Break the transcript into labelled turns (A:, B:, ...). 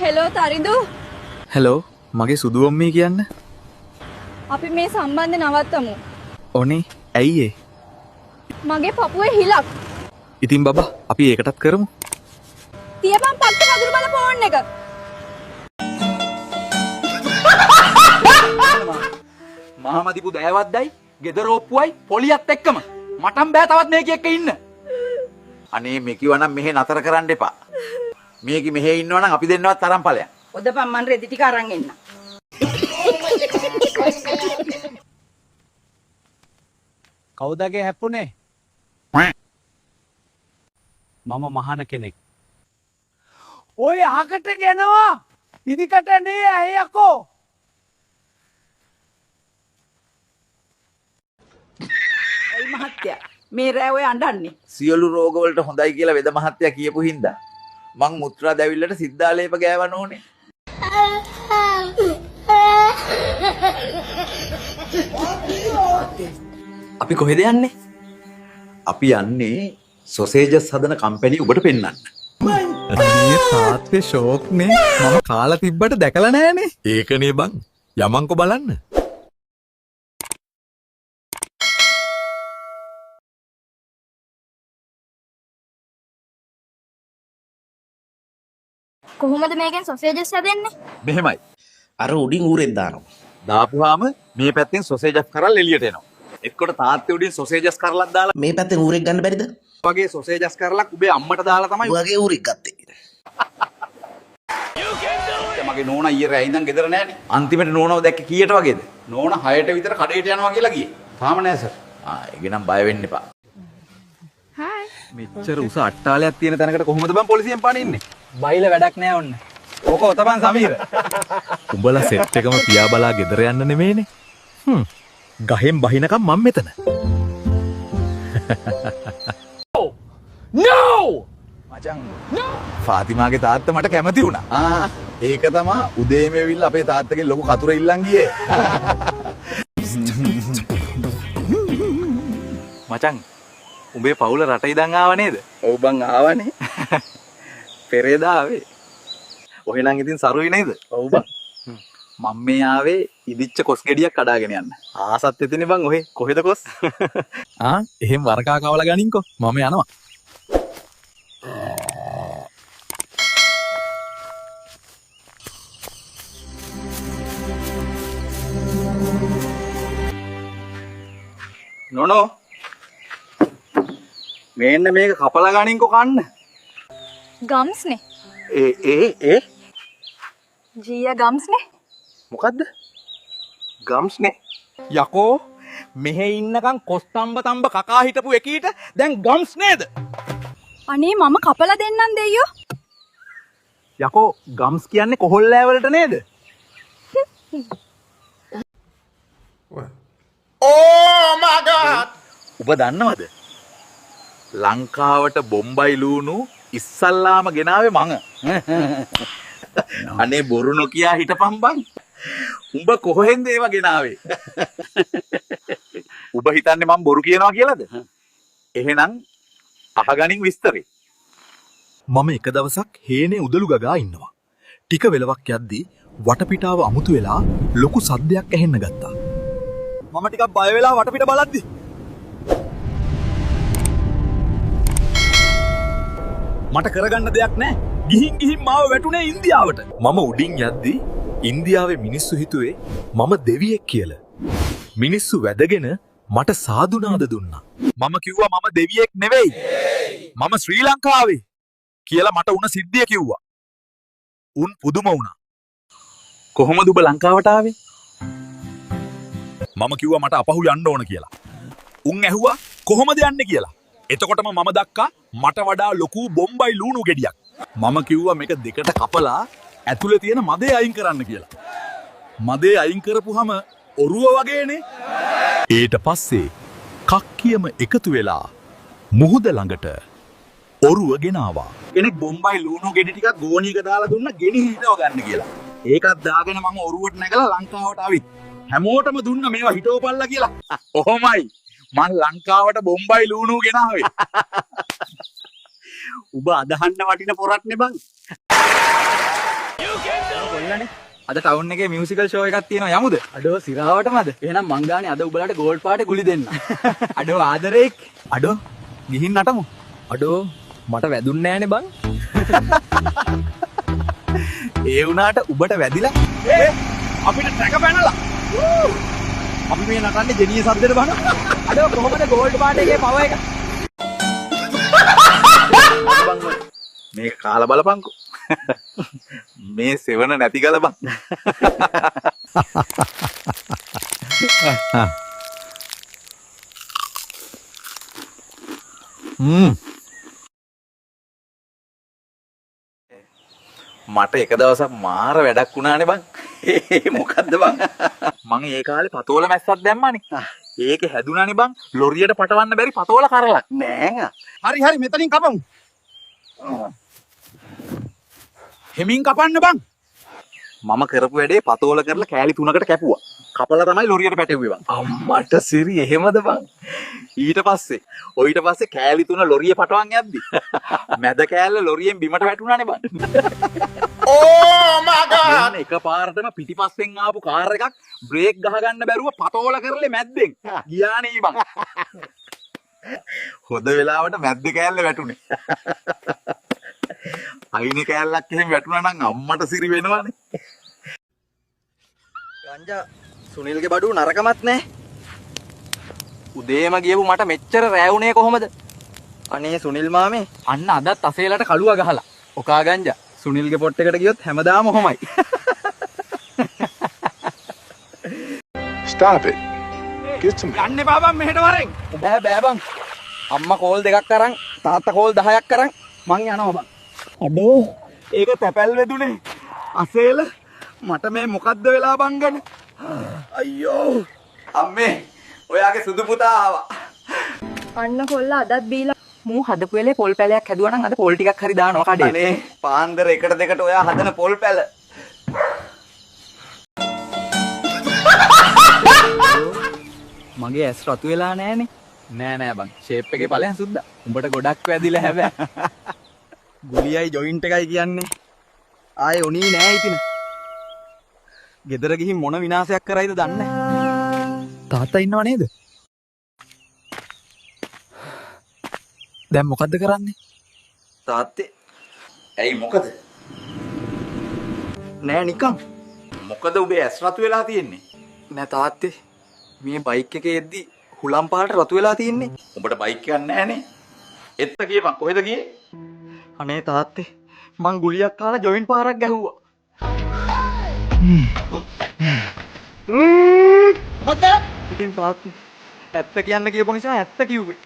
A: Hello Tharindu.
B: Hello මගේ සුදු අම්මී කියන්න.
A: අපි මේ සම්බන්ධය නවත්තමු.
B: ඕනේ ඇයි ඒ?
A: මගේ පපුවේ හිලක්.
B: ඉතින් බබා අපි ඒකටත් කරමු.
A: තියපන් පක්ක පදුරු බල ෆෝන් එක.
C: මහමදිපු දෑවද්දයි ගෙදර ඔප්පුවයි පොලියත් එක්කම මටම් බෑ තවත් මේක එක්ක ඉන්න. අනේ මේකිව නම් මෙහෙ නතර කරන්න එපා. මේකි මෙහෙ ඉන්නවා නම් අපි දෙන්නවත් තරම් ඵලයක්.
D: ඔදපන් මන් රෙදි ටික අරන් එන්න.
E: කවුදගේ හැප්පුනේ? මම මහාන කෙනෙක්. ඔය අහකට ගෙනවා. ඉදිකට නේ ඇයි යකෝ?
D: ඇයි මහත්තයා මේ රෑ ඔය අඬන්නේ?
C: සියලු රෝග වලට හොඳයි කියලා වෙද මහත්තයා කියපු හින්දා මං මුත්‍රා දැවිල්ලට සිද්ධාලේප ගෑවන්න ඕනේ. අපි කොහෙද යන්නේ? අපි යන්නේ සොසේජස් හදන කම්පැනි ඔබට පෙන්වන්න.
B: අනේ තාත්තේ ෂෝක්නේ. මම කාලා තිබ්බට දැකලා නෑනේ.
F: ඒකනේ බං යමන්කෝ බලන්න.
A: කොහොමද මේකෙන් සොසේජස් හදන්නේ?
C: මෙහෙමයි.
G: අර උඩින් ඌරෙක් දානවා.
C: දාපුවාම මේ පැත්තෙන් සොසේජස් කරලා එළියට එනවා. එක්කොට තාත්තේ උඩින් සොසේජස් කරලා දාලා
G: මේ පැත්තෙන් ඌරෙක් ගන්න බැරිද?
C: වගේ සොසේජස් කරලා උබේ අම්මට දාලා තමයි
G: වගේ ඌරෙක් ගත්තේ.
C: මගේ නෝනා ඊයේ ඉඳන් ගෙදර නෑනේ. අන්තිමට නෝනව දැක්ක කීයට වගේද? නෝනා 6ට විතර කඩේට යනවා කියලා ගියේ. තාම නෑ සර්. ඒක නම් බය වෙන්න එපා.
B: මෙච්චර උස අට්ටාලයක් තියෙන තැනකට කොහොමද බං පොලිසියෙන් පනින්නේ?
C: බයිල වැඩක් නෑ ඔන්න. ඕක ඔතපන් සමීර.
F: උඹලා සෙට් එකම පියා බලා ගෙදර යන්න නෙමෙයිනේ. ගහෙන් බහිනකම් මම මෙතන.
C: මචං ෆාතිමාගේ තාත්තා මට කැමති වුණා. ඒක තමයි උදේම ඇවිල්ලා අපේ තාත්තගෙන් ලොකු කතුර ඉල්ලන් ගියේ.
B: මචං උඹේ පවුල රට ඉඳන් ආව නේද?
C: ඔව් බං ආවනේ.
B: පෙරේදා ආවේ. ඔහෙ නම් ඉතින් සරුයි නේද?
C: ඔව් බං.
B: මම මේ ආවේ ඉදිච්ච කොස් ගෙඩියක් කඩාගෙන යන්න. ආසත් එතනේ බං ඔහෙ කොහෙද කොස්? එහෙම වරකා කවලා ගනින්කෝ. මම යනවා.
C: නෝනෝ මේන්න මේක කපලා ගනින්කෝ කන්න.
A: ගම්ස්නේ.
C: ඒ
A: ජීයා ගම්ස්නේ.
C: මොකද්ද? ගම්ස්නේ. යකෝ මෙහෙ ඉන්නකම් කොස්තම්බ තම්බ කකා හිටපු එකීට දැන් ගම්ස් නේද?
A: අනේ මම කපලා දෙන්නම් දෙයියෝ.
C: යකෝ ගම්ස් කියන්නේ කොහොල්ලෑ වලට නේද? ඔබ දන්නවද? ලංකාවට බොම්බයි ලූණු ඉස්සල්ලාම ගෙනාවේ මං. අනේ බොරු නොකියා හිටපන් බං. උඹ කොහෙන්ද ඒව ගෙනාවේ? උඹ හිතන්නේ මම බොරු කියනවා කියලාද? එහෙනම් අහගනින් විස්තරේ.
F: මම එක දවසක් හේනේ උදළු ගගා ඉන්නවා. ටික වෙලවක් යද්දී වටපිටාව අමුතු වෙලා ලොකු සද්දයක් ඇහෙන්න ගත්තා. මම ටිකක් බය වෙලා වටපිට බලද්දි මට කරගන්න දෙයක් නැහැ. ගිහින් මාව වැටුනේ ඉන්දියාවට. මම උඩින් යද්දී ඉන්දියාවේ මිනිස්සු හිතුවේ මම දෙවියෙක් කියලා. මිනිස්සු වැදගෙන මට සාදුනාද දුන්නා. මම කිව්වා මම දෙවියෙක් නෙවෙයි. මම ශ්‍රී ලංකාවේ කියලා මට උන සිද්ධිය කිව්වා. උන් පුදුම වුණා.
C: කොහොමද ඔබ ලංකාවට ආවේ?
F: මම කිව්වා මට අපහු යන්න ඕන කියලා. උන් ඇහුවා කොහොමද යන්නේ කියලා. එතකොටම මම දැක්කා මට වඩා ලොකු බොම්බයි ලූණු ගෙඩියක්. මම කිව්වා මේක දෙකට කපලා ඇතුලේ තියෙන මදේ අයින් කරන්න කියලා. මදේ අයින් කරපුවම ඔරුව වගේනේ. ඊට පස්සේ කක්කියම එකතු වෙලා මුහුද ළඟට ඔරුව ගෙනාවා.
C: කෙනෙක් බොම්බයි ලූණු ගෙඩි ටිකක් ගෝණියක දාලා දුන්න ගෙනි හිටව ගන්න කියලා. ඒකත් දාගෙන මම ඔරුවට නැගලා ලංකාවට ආවිත්. හැමෝටම දුන්න මේවා හිටවපල්ලා කියලා. ඔහොමයි. මං ලංකාවට බොම්බයි ලූණු ගෙනාවේ.
E: උඹ අදහන්න වටින පොරක් නේ බං.
B: කොල්ලනේ. අද ටවුන් එකේ මියුසිකල් ෂෝ එකක් තියෙනවා යමුද?
E: අඩෝ සිරාවටමද? එහෙනම් මං ගානේ අද උඹලට ගෝල්ඩ් පාටේ ගුලි දෙන්න.
B: අඩෝ ආදරෙක්. අඩෝ ගිහින් නටමු. අඩෝ මට වැදුන්නේ නෑනේ බං. ඒ වුණාට උඹට වැදිලා
C: අපිට ට්‍රැක පැනලා.
B: අපි මේ නටන්නේ ජෙනිය සද්දෙට බං. අඩෝ කොහොමද ගෝල්ඩ් පාටේ එකේ පව එක?
C: මේ කාලා බලපංකෝ. මේ සෙවන නැති ගල බං. මට එක දවසක් මාර වැඩක් වුණානේ බං. මොකද්ද බං? මං ඒ කාලේ පතෝල මැස්සක් දැම්මානේ. ඒක හැදුනානේ බං. ලොරියට පටවන්න බැරි පතෝල කරලක්. නෑ.
E: හරි මෙතනින් කපමු.
C: හෙමින් කපන්න බං. මම කරපු වැඩේ පතෝල කරලා කෑලි 3කට කැපුවා. කපලා තමයි ලොරියට පැටවුවේ බං.
B: අම්මට සිරි එහෙමද බං?
C: ඊට පස්සේ කෑලි 3 ලොරිය පටවන් යද්දි මැද කෑල්ල ලොරියෙන් බිමට වැටුණානේ බං. එකපාරටම පිටිපස්සෙන් ආපු කාර් එකක් බ්‍රේක් ගහගන්න බැරුව පතෝල කරලේ මැද්දෙන් ගියානේ බං. හොඳ වෙලාවට මැද්ද කෑල්ල වැටුනේ. අයින කෑල්ලක් එහෙම වැටුණා නම් අම්මට සිරි වෙනවනේ.
B: ගංජා සුනිල්ගේ බඩුව නරකමත් නෑ. උදේම ගියපු මට මෙච්චර රැවුනේ කොහොමද? අනේ සුනිල් මාමේ අන්න අදත් අසේලට කළුව ගහලා. ඔකා ගංජා සුනිල්ගේ පොට් එකට ගියොත් හැමදාම ඔහොමයි.
F: Stop it. Get some
E: යන්න එපා බං මෙහෙට වරෙන්.
B: බෑ බං. අම්මා කෝල් 2ක් අරන් තාත්තා කෝල් 10ක් අරන් මං යනවා බං.
C: අඩෝ ඒක තැපැල් වෙදුනේ. අසේල මට මේ මොකද්ද වෙලා බංගන? අයියෝ අම්මේ ඔයාගේ සුදු පුතා ආවා.
A: අන්න කොල්ලා අදත් බීලා
B: මූ හදපු වෙලේ පොල් පැලයක් හැදුවා නම් අද පොල් ටිකක් හරි දානවා කඩේ.
C: අනේ පාන්දර එකට දෙකට ඔයා හදන පොල් පැල.
B: මගේ ඇස් රතු වෙලා නෑනේ. නෑ බං. ෂේප් එකේ ඵලයන් සුද්දා. උඹට ගොඩක් වැදිලා හැබැයි. ගුලියයි ජොයින්ට් එකයි කියන්නේ. ආයේ උණී නෑ ඉතින්. ගෙදර ගිහින් මොන විනාශයක් කරයිද දන්නේ නෑ. තාත්තා ඉන්නව නේද? දැන් මොකද්ද කරන්නේ? තාත්තේ
C: ඇයි මොකද?
B: නෑ නිකන්.
C: මොකද ඔබේ ඇස් රතු වෙලා තියෙන්නේ?
B: නෑ තාත්තේ මේ බයික් එකේ එද්දි හුලම් පාට රතු වෙලා තියෙන්නේ.
C: උඹට බයික් එකක් නැහනේ. එත්ත කියපන් කොහෙද ගියේ?
B: අනේ තාත්තේ මං ගුලියක් කාලා ජොයින්ට් පාරක් ගැහුවා. ඉතින් තාත්තේ ඇත්ත කියන්න කියපු නිසා ඇත්ත කිව්වේ.